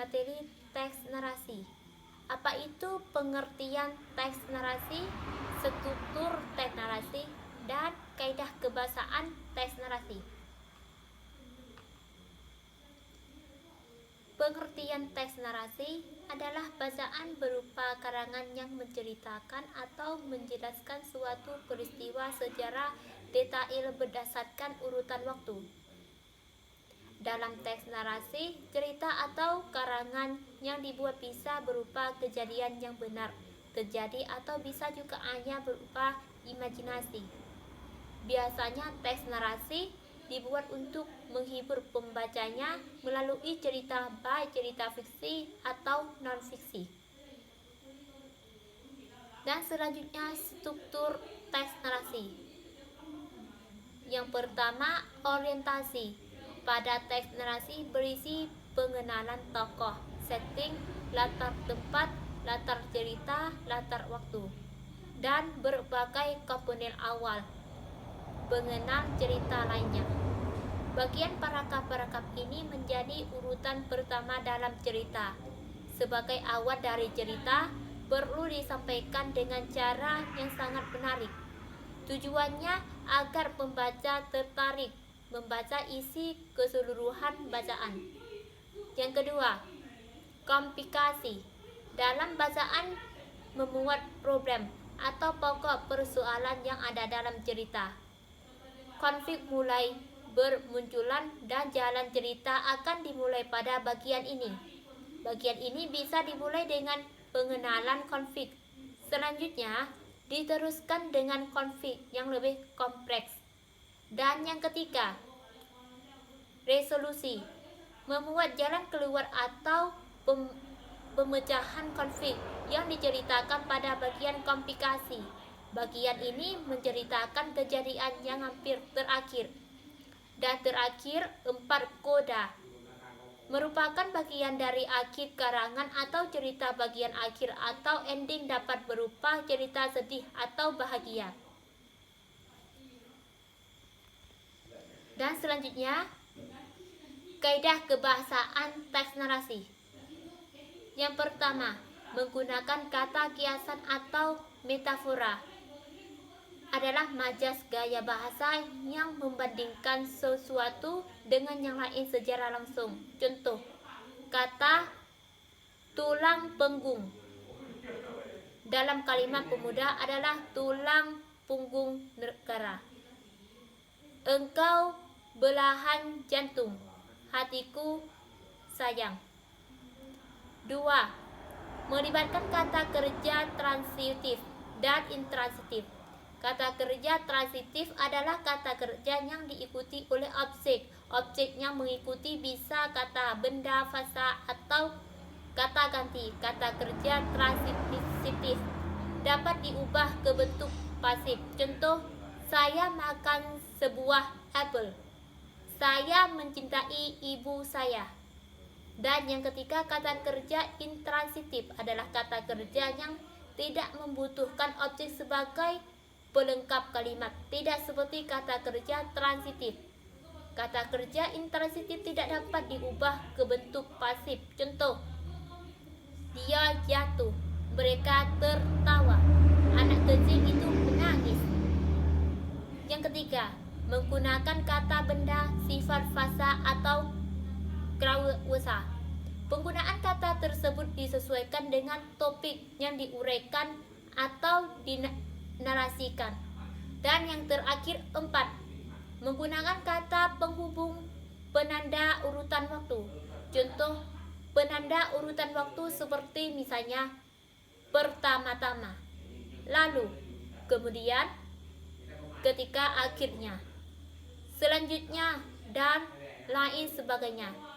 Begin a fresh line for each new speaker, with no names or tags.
materi teks narasi. Apa itu pengertian teks narasi, struktur teks narasi, dan kaidah kebahasaan teks narasi? Pengertian teks narasi adalah bacaan berupa karangan yang menceritakan atau menjelaskan suatu peristiwa secara detail berdasarkan urutan waktu. Dalam teks narasi, cerita atau karangan yang dibuat bisa berupa kejadian yang benar terjadi atau bisa juga hanya berupa imajinasi. Biasanya teks narasi dibuat untuk menghibur pembacanya melalui cerita baik cerita fiksi atau non-fiksi. Dan selanjutnya struktur teks narasi. Yang pertama, orientasi. Pada teks narasi berisi pengenalan tokoh, setting, latar tempat, latar cerita, latar waktu, dan berbagai komponen awal pengenal cerita lainnya. Bagian parakaf-parakaf ini menjadi urutan pertama dalam cerita. Sebagai awal dari cerita, perlu disampaikan dengan cara yang sangat menarik. Tujuannya agar pembaca tertarik membaca isi keseluruhan bacaan. Yang kedua, komplikasi. Dalam bacaan memuat problem atau pokok persoalan yang ada dalam cerita. Konflik mulai bermunculan dan jalan cerita akan dimulai pada bagian ini. Bagian ini bisa dimulai dengan pengenalan konflik. Selanjutnya, diteruskan dengan konflik yang lebih kompleks. Dan yang ketiga, resolusi. Memuat jalan keluar atau pemecahan konflik yang diceritakan pada bagian komplikasi. Bagian ini menceritakan kejadian yang hampir terakhir. Dan terakhir, 4 koda. Merupakan bagian dari akhir karangan atau cerita. Bagian akhir atau ending dapat berupa cerita sedih atau bahagia. Dan selanjutnya, kaidah kebahasaan teks narasi. Yang pertama, menggunakan kata kiasan atau metafora adalah majas gaya bahasa yang membandingkan sesuatu dengan yang lain secara langsung. Contoh, kata tulang punggung dalam kalimat pemuda adalah tulang punggung negara. Engkau belahan jantung, hatiku sayang. 2. Melibatkan kata kerja transitif dan intransitif. Kata kerja transitif adalah kata kerja yang diikuti oleh objek. Objek yang mengikuti bisa kata benda, fasa, atau kata ganti. Kata kerja transitif dapat diubah ke bentuk pasif. Contoh, saya makan sebuah apel. Saya mencintai ibu saya. Dan yang ketiga, kata kerja intransitif adalah kata kerja yang tidak membutuhkan objek sebagai pelengkap kalimat, tidak seperti kata kerja transitif. Kata kerja intransitif tidak dapat diubah ke bentuk pasif. Contoh, dia jatuh, mereka tertawa, anak kecil itu menangis. Yang ketiga, menggunakan kata benda, sifat, fasa, atau klausa. Penggunaan kata tersebut disesuaikan dengan topik yang diuraikan atau dinarasikan. Dan yang terakhir, 4. Menggunakan kata penghubung penanda urutan waktu. Contoh, penanda urutan waktu seperti misalnya pertama-tama, lalu, kemudian, ketika, akhirnya, selanjutnya, dan lain sebagainya.